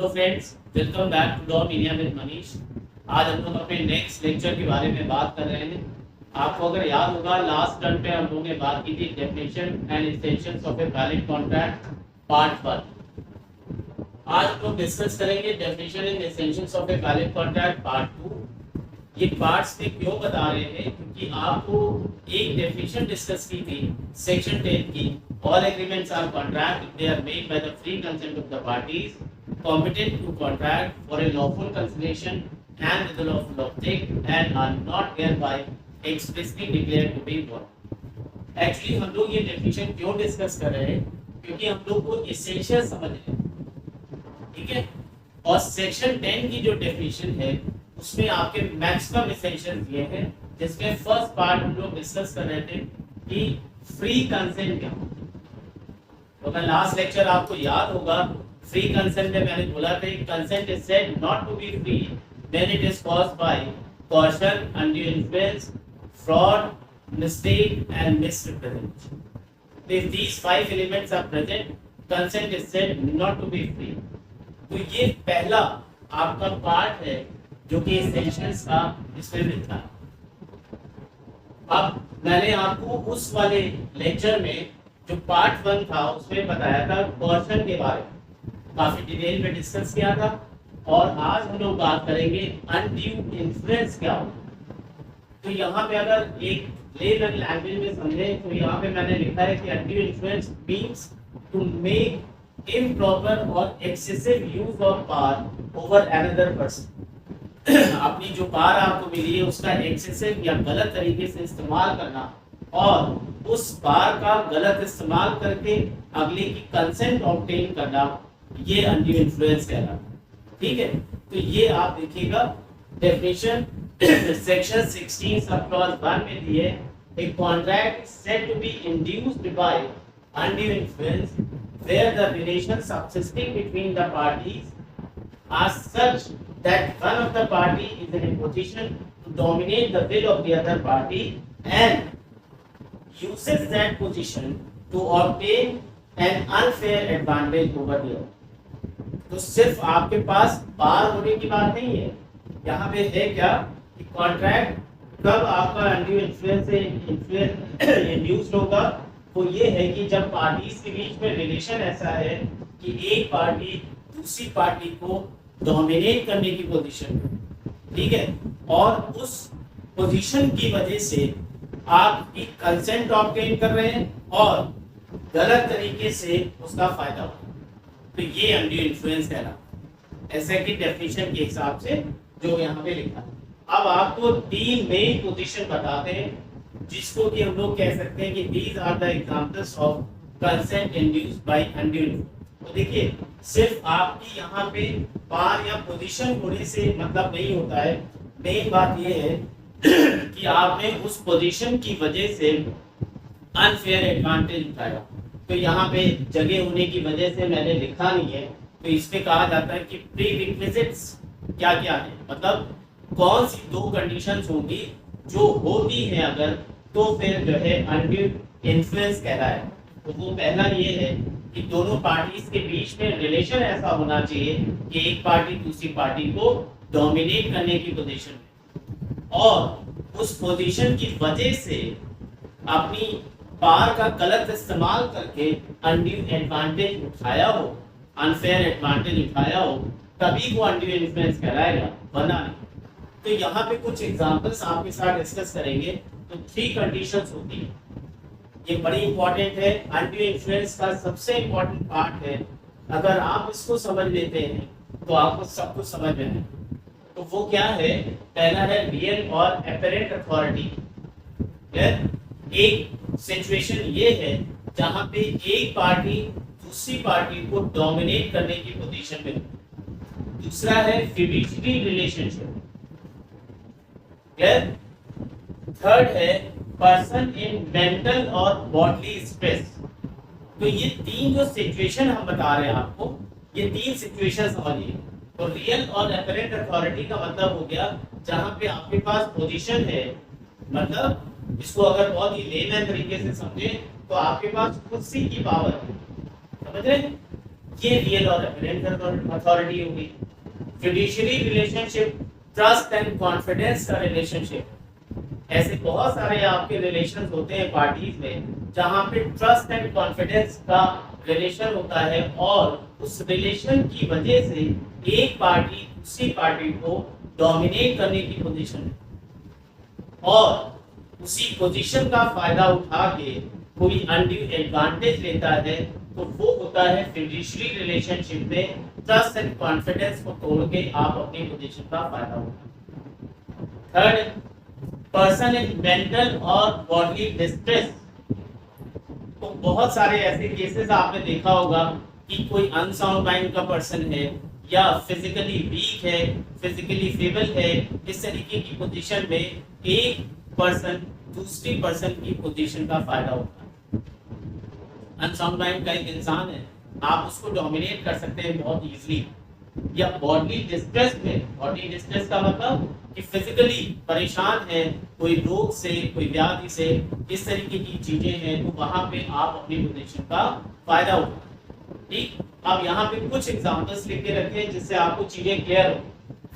Hello friends, welcome back to Dom India with Manish. आज हम लोग अपने नेक्स्ट लेक्चर के बारे में बात कर रहे हैं। आपको अगर याद होगा, लास्ट टर्म पे हम लोगों ने बात की थी definition and essentials of a valid contract part 1। आज हम लोग डिस्कस करेंगे definition and essentials of a valid contract part 2। ये पार्ट्स में क्यों बता रहे हैं, क्योंकि आपको एक डेफिनेशन डिस्कस की थी सेक्शन 10 की, all agreements are contract if they are made by the free consent of the parties competent to contract for a lawful consideration and with the lawful object and are not hereby expressly declared to be void। Actually हम लोग ये definition क्यों discuss कर रहे हैं, क्योंकि हम लोग को एसेंशियल समझ है, ठीक है। और सेक्शन 10 की जो डेफिनेशन है उसमें आपके मैक्सिमम एसेंशियल दिए हैं, जिसमें फर्स्ट पार्ट हम लोग डिस्कस कर रहे थे कि फ्री कंसेंट क्या होता है। तो अगर लास्ट लेक्चर आपको याद होगा, फ्री कंसेंट में मैंने बोला था consent is said not to be free when it is caused by coercion, undue influence, fraud, mistake and misrepresentation. If these 5 elements are present, consent is said not to be free. तो ये पहला आपका part है जो कि essentials का इसमें मिलता है। अब मैंने आपको उस वाले लेक्चर में जो पार्ट 1 था उसमें बताया था कॉशन के बारे में, काफी डिटेल में डिस्कस किया था। और आज हम लोग बात करेंगे अनड्यू इन्फ्लुएंस क्या होता है। तो यहाँ पे अगर एक लेमन लैंग्वेज में समझे तो यहाँ पे मैंने लिखा है कि undue influence means to make improper और excessive use of power over another person. अपनी जो पावर आपको मिली है उसका एक्सेसिव या गलत तरीके से इस्तेमाल करना और उस पावर का गलत इस्तेमाल करके अगले की कंसेंट ऑब्टेन करना, ये अनड्यू इन्फ्लुएंस कहलाता है, ठीक है। तो ये आप देखिएगा डेफिनेशन सेक्शन 16 सब क्लॉज 1 में दी है, a contract said to be induced by undue influence where the relation subsisting between the parties are such that one of the party is in a position to dominate the will of the other party and uses that position to obtain an unfair advantage over the other। तो सिर्फ आपके पास power होने की बात नहीं है, यहाँ पे है क्या कि कॉन्ट्रैक्ट कब आपका अनड्यू इन्फ्लुएंस से इंड्यूस्ड होगा, वो ये है कि जब पार्टीज के बीच में रिलेशन ऐसा है कि एक पार्टी दूसरी पार्टी को डोमिनेट करने की पोजीशन में, ठीक है, और उस पोजीशन की वजह से आप एक कंसेंट ऑब्टेन कर रहे हैं और गलत तरीके से उसका फायदा हो, तो ये अनड्यू इन्फ्लुएंस कहलाता है, ऐसे की डेफिनेशन के हिसाब से जो यहाँ पे लिखा है। अब आपको 3 मेन पोजीशन बताते हैं जिसको कि हम लोग कह सकते हैं कि these are the examples of consent induced by undue influence. तो देखिए, सिर्फ आपकी यहाँ पे पावर या पोजीशन होने से मतलब नहीं होता है, मेन बात ये है कि आपने उस पोजीशन की वजह से अनफेयर एडवांटेज उठाया। तो यहाँ पे जगह होने की वजह से मैंने लिखा नहीं है, तो इस पे कहा जाता है कि प्रीरिक्विजिट्स क्या क्या है, मतलब कौन सी 2 कंडीशंस होंगी जो होती है अगर, तो फिर जो है अनड्यू इन्फ्लुएंस कहता है। तो वो पहला ये है कि दोनों पार्टीज के बीच में रिलेशन ऐसा होना चाहिए कि एक पार्टी दूसरी पार्टी को डोमिनेट करने की पोजीशन में और उस पोजीशन की वजह से अपनी पावर का गलत इस्तेमाल करके अनड्यू एडवांटेज उठाया हो, अनफेयर एडवांटेज उठाया हो, तभी वो अनड्यू इन्फ्लुएंस कहलाएगा, वरना नहीं। तो यहाँ पे कुछ एग्जांपल्स आपके साथ डिस्कस करेंगे। तो 3 कंडीशंस होती है, ये बड़ी इंपॉर्टेंट है। अनड्यू इन्फ्लुएंस का सबसे इंपॉर्टेंट पार्ट है, अगर आप इसको समझ लेते हैं तो आपको सब कुछ समझ में है। तो वो क्या है, पहला है रियल और एपरेंट अथॉरिटी। एक सिचुएशन ये है जहां पे एक पार्टी दूसरी पार्टी को डोमिनेट करने की पोजीशन में। दूसरा है फिड्यूशियरी रिलेशनशिप। थर्ड है पर्सन इन मेंटल और बॉडली स्ट्रेस। तो ये 3 जो सिचुएशन हम बता रहे हैं आपको, ये 3 सिचुएशन समझिए। तो रियल और एपरेंट अथॉरिटी का मतलब हो गया जहां पे आपके पास पोजीशन है, मतलब इसको अगर बहुत ही लेमैन तरीके से समझे तो आपके पास कुर्सी की पावर है, समझ रहे हैं? ये रियल और एपरेंट अथॉरिटी होगी। Fiduciary relationship trust and confidence का रिलेशनशिप। ऐसे बहुत सारे आपके रिलेशंस होते हैं पार्टीज में जहां पे ट्रस्ट एंड कॉन्फिडेंस का रिलेशन होता है और उस रिलेशन की वजह से एक पार्टी दूसरी पार्टी को डोमिनेट करने की पोजीशन और उसी पोजीशन का फायदा उठा के कोई अनड्यू एडवांटेज लेता है, तो वो होता है फिड्यूशियरी रिलेशनशिप में ट्रस्ट एंड कॉन्फिडेंस को तोड़ के आप अपनी पोजीशन का फायदा उठाते। थर्ड, पर्सन इन मेंटल और बॉडली डिस्ट्रेस। तो बहुत सारे ऐसे केसेस आपने देखा होगा कि कोई अनसाउंड माइंड का पर्सन है या फिजिकली वीक है, फिजिकली फेबल है, इस तरीके की पोजीशन में एक पर्सन दूसरी पर्सन की पोजीशन का फायदा उठाता है। अनसाउंड माइंड का एक इंसान है, आप उसको डोमिनेट कर सकते हैं बहुत इजीली। या बॉडी डिस्ट्रेस में, बॉडी डिस्ट्रेस का मतलब कि फिजिकली परेशान है, कोई रोग से, कोई व्याधि से, इस तरीके की चीजें हैं, तो वहां पे आप अपनी पोजीशन का फायदा उठाएं। ठीक, अब यहाँ पे कुछ एग्जांपल्स लिख के रखे हैं जिससे आपको चीजें क्लियर हो।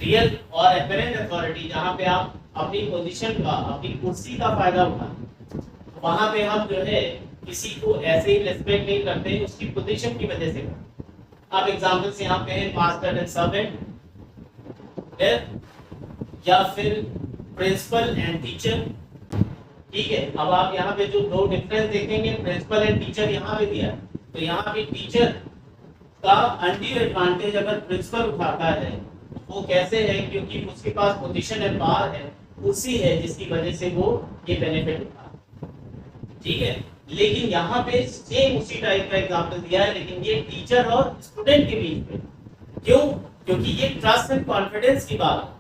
रियल और एपरेंट अथॉरिटी, जहाँ पे आप अपनी पोजीशन का, अपनी कुर्सी का फायदा उठाएं, वहां पे हम जो है किसी को ऐसे ही रेस्पेक्ट नहीं करते उसकी पोजीशन की वजह से। अब एग्जांपल्स यहाँ पे है मास्टर एंड सर्वेंट, या फिर प्रिंसिपल एंड टीचर। ठीक है, अब आप यहाँ पे जो दो डिफरेंस देखेंगे, प्रिंसिपल एंड टीचर यहाँ पे दिया है, तो यहाँ पे टीचर का अनड्यू एडवांटेज अगर प्रिंसिपल उठाता है, वो कैसे है, क्योंकि उसके पास पोजीशन एंड पावर है, उसी है जिसकी वजह से वो ये बेनिफिट उठा। ठीक है, लेकिन यहाँ पे सेम उसी टाइप का एग्जांपल दिया है, लेकिन ये टीचर और स्टूडेंट के बीच में। क्यों? क्योंकि ये ट्रस्ट एंड कॉन्फिडेंस की बात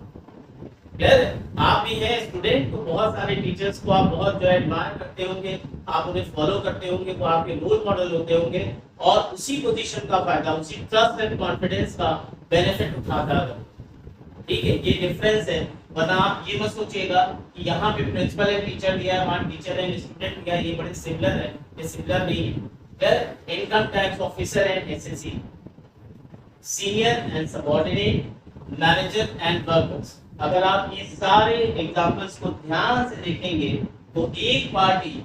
है। आप भी हैं स्टूडेंट, तो बहुत सारे टीचर्स को आप बहुत जो एडमायर करते होंगे, आप उन्हें फॉलो करते होंगे, वो आपके रोल मॉडल होते होंगे, और उसी पोजीशन का फायदा, उसी ट्रस्ट एंड कॉन्फिडेंस का बेनिफिट उठाता है। ठीक है, ये डिफरेंस है। वरना आप ये मत सोचिएगा कि यहाँ पे प्रिंसिपल एंड टीचर दिया है, वहाँ टीचर एंड स्टूडेंट दिया है, ये बड़े सिमिलर है, ये सिमिलर नहीं है। Income tax officer and SSC, senior and subordinate, manager and workers. अगर आप ये सारे एग्जांपल्स को ध्यान से देखेंगे तो एक पार्टी,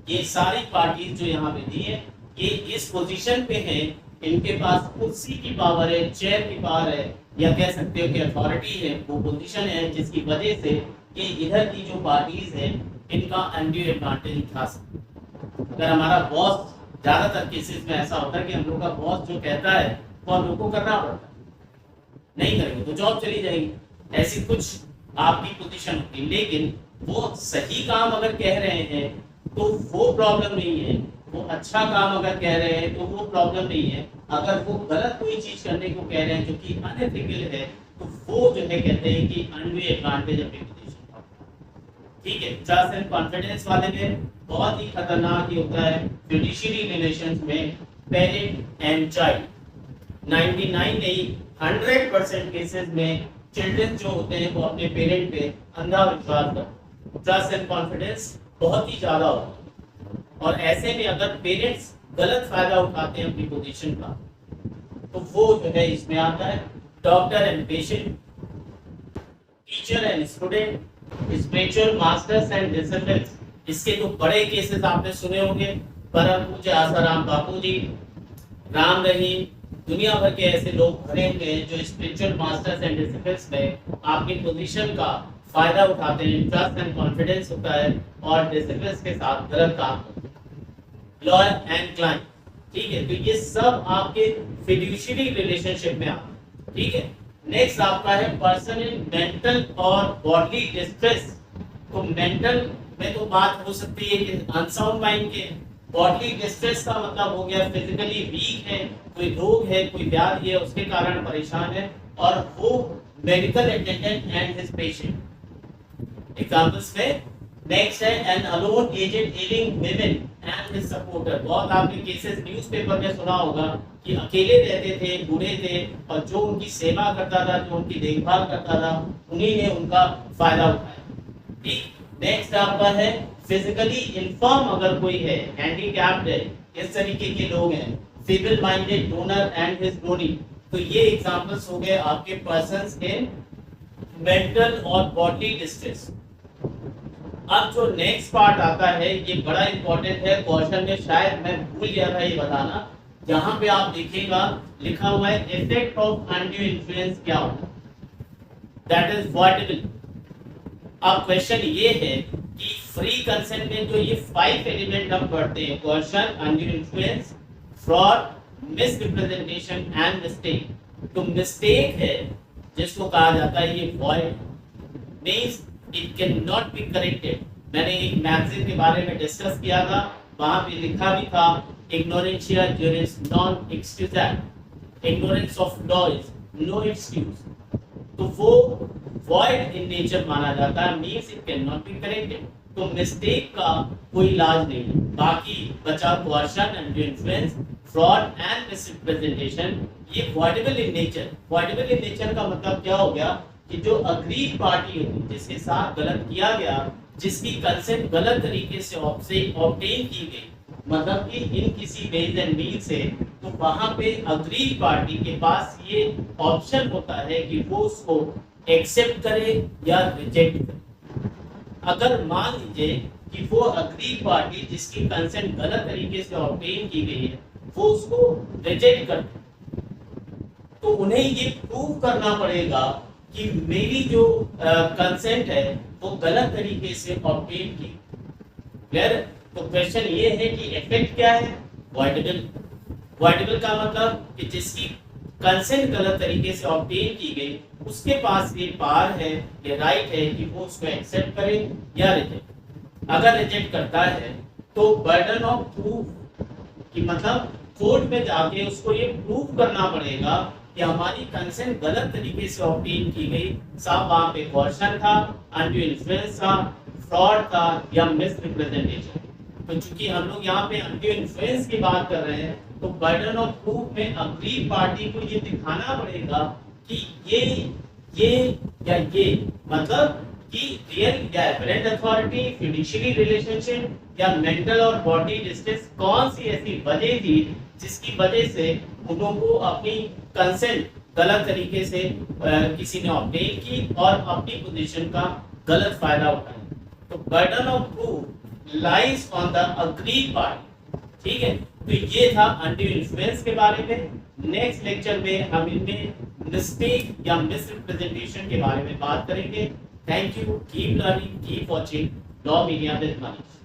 ये सारी पार्टीज जो यहाँ पे दी है, ये इस पोजीशन पे है, इनके पास कुर्सी की पावर है, चेयर की पावर है, या कह सकते हो कि अथॉरिटी है, वो पोजीशन है जिसकी वजह से ये इधर की जो पार्टीज है इनका अनड्यू एडवांटेज उठा सकते। अगर हमारा बॉस, ज्यादातर केसेस में ऐसा होता है कि हम लोग का बॉस जो कहता है वो हम लोग को करना पड़ता है, नहीं करेंगे तो जॉब चली जाएगी, ऐसी कुछ आपकी पोजीशन होगी। लेकिन वो सही काम अगर कह रहे हैं तो वो प्रॉब्लम नहीं है, वो अच्छा काम अगर कह रहे हैं तो वो प्रॉब्लम नहीं है। अगर वो गलत कोई चीज करने को कह रहे हैं जो कि अनएथिकल है, तो वो जो है कहते हैं कि अनड्यू एडवांटेज अपनी पोजीशन का। ठीक है, ट्रस्ट एंड कॉन्फिडेंस वाले में बहुत ही खतरनाक ही होता है फिड्यूशियरी रिलेशंस में पेरेंट एंड चाइल्ड। 99 नहीं 100% केसेस में चिल्ड्रन जो होते हैं वो अपने पेरेंट पे अंधा विश्वास करते हैं, ट्रस्ट एंड कॉन्फिडेंस बहुत ही ज्यादा होता है। और ऐसे में अगर पेरेंट्स गलत फायदा उठाते हैं अपनी पोजीशन का, तो वो जो है इसमें आता है doctor and patient, teacher and student, spiritual masters and disciples. इसके तो बड़े केसेस आपने सुने होंगे, परम पूज्य आसाराम बापू जी, राम रहीम, दुनिया भर के ऐसे लोग भरे हुए हैं जो स्पिरिचुअल मास्टर्स एंड डिसिपल्स में आपकी पोजीशन का फायदा उठाते हैं, ट्रस्ट एंड कॉन्फिडेंस होता है और डिसिपल्स के साथ गलत काम होता है। लॉयर एंड क्लाइंट, ठीक है, तो ये सब आपके फिड्यूशियरी रिलेशनशिप में आते हैं। ठीक है, नेक्स्ट आपका है पर्सन इन मेंटल और बॉडली डिस्ट्रेस। तो मेंटल में तो बात हो सकती है कि अनसाउंड माइंड के, बॉडली डिस्ट्रेस का मतलब हो गया फिजिकली वीक है, कोई रोग है, कोई व्याधि है, उसके कारण परेशान है, और वो medical attendant and his patient. Examples में नेक्स्ट है an alone aged ailing women and his supporter. बहुत आपने केसेस न्यूज़पेपर में सुना होगा कि अकेले रहते थे, बूढ़े थे, और जो उनकी सेवा करता था, जो उनकी देखभाल करता था, उन्हीं ने उनका फायदा उठाया। ठीक, नेक्स्ट आपका है फिजिकली इनफॉर्म, अगर कोई है, हैंडीकैप्ड है, इस तरीके के लोग हैं, feeble minded donor and his donee। तो ये एग्जांपल्स हो गए आपके पर्संस इन मेंटल और बॉडी डिस्ट्रेस। अब जो नेक्स्ट पार्ट आता है ये बड़ा इंपॉर्टेंट है, क्वेश्चन में शायद मैं भूल गया था ये बताना। जहां पे आप देखिएगा लिखा हुआ है इफेक्ट ऑफ अनड्यू इन्फ्लुएंस क्या होता है, दैट इज वॉइडेबल। अब क्वेश्चन ये है कि फ्री कंसेंट में जो ये 5 एलिमेंट हम पढ़ते हैं, question, undue influence, fraud, misrepresentation and mistake. तो मिस्टेक है जिसको कहा जाता है ये void, means it can not be corrected. मैंने एक मैगजीन के बारे में डिस्कस किया था, वहां पे लिखा भी था ignorantia juris non excusat, ignorance of law is no excuse। तो वो void in nature माना जाता है, means it cannot be corrected। तो मिस्टेक का कोई इलाज नहीं है। बाकी बचा coercion and influence, fraud and misrepresentation, ये voidable in nature। voidable in nature का मतलब क्या हो गया कि जो अग्रीड पार्टी होती है, जिसके साथ गलत किया गया, जिसकी कंसेंट गलत तरीके से ऑब्टेन की गई, मतलब कि इन किसी वेज एंड मीन से, तो वहां पे अग्रीड पार्टी के पास ये ऑप्शन होता है कि वो उसको एक्सेप्ट करे या रिजेक्ट करे। अगर मान लीजिए कि वो अग्रीड पार्टी जिसकी कंसेंट गलत तरीके से ऑब्टेन की गई है वो उसको रिजेक्ट करते, तो उन्हें ये प्रूव करना पड़ेगा कि मेरी जो कंसेंट है वो गलत तरीके से ऑब्टेन की। क्लियर? तो क्वेश्चन ये है कि इफेक्ट क्या है? वॉइडेबल। वॉइडेबल का मतलब कि जिसकी कंसेंट गलत तरीके से ऑब्टेन की गई उसके पास ये पावर है, ये राइट है कि वो उसको एक्सेप्ट करे या रिजेक्ट। अगर रिजेक्ट करता है तो बर्डन ऑफ प्रूफ कि मतलब कोर्ट में जाके उसको ये प्रूव करना पड़ेगा कि हमारी कंसेंट गलत तरीके से ऑब्टेन की गई। साहब वहां पे कोर्शन था, अनड्यू इन्फ्लुएंस था, फ्रॉड था या मिसरिप्रेजेंटेशन। तो चूंकि हम लोग यहाँ पे अनड्यू इन्फ्लुएंस की बात कर रहे हैं तो बर्डन ऑफ प्रूफ में अग्रीड पार्टी को ये दिखाना पड़ेगा कि ये या ये मतलब कि रियल या एपरेंट अथॉरिटी, फिडुशियरी रिलेशनशिप या मेंटल और बॉडी डिस्ट्रेस कौन सी ऐसी वजह थी जिसकी वजह से उनको अपनी कंसेंट गलत तरीके से किसी ने ऑब्टेन की और अपनी पोजीशन का गलत फायदा उठाया। तो burden of proof lies on the agreed party. ठीक है, तो ये था अनड्यू इन्फ्लुएंस के बारे में। नेक्स्ट लेक्चर में हम इनमें मिस्टेक या मिसरिप्रेजेंटेशन के बारे में बात करेंगे। Thank you, keep learning, keep watching law media with Manish.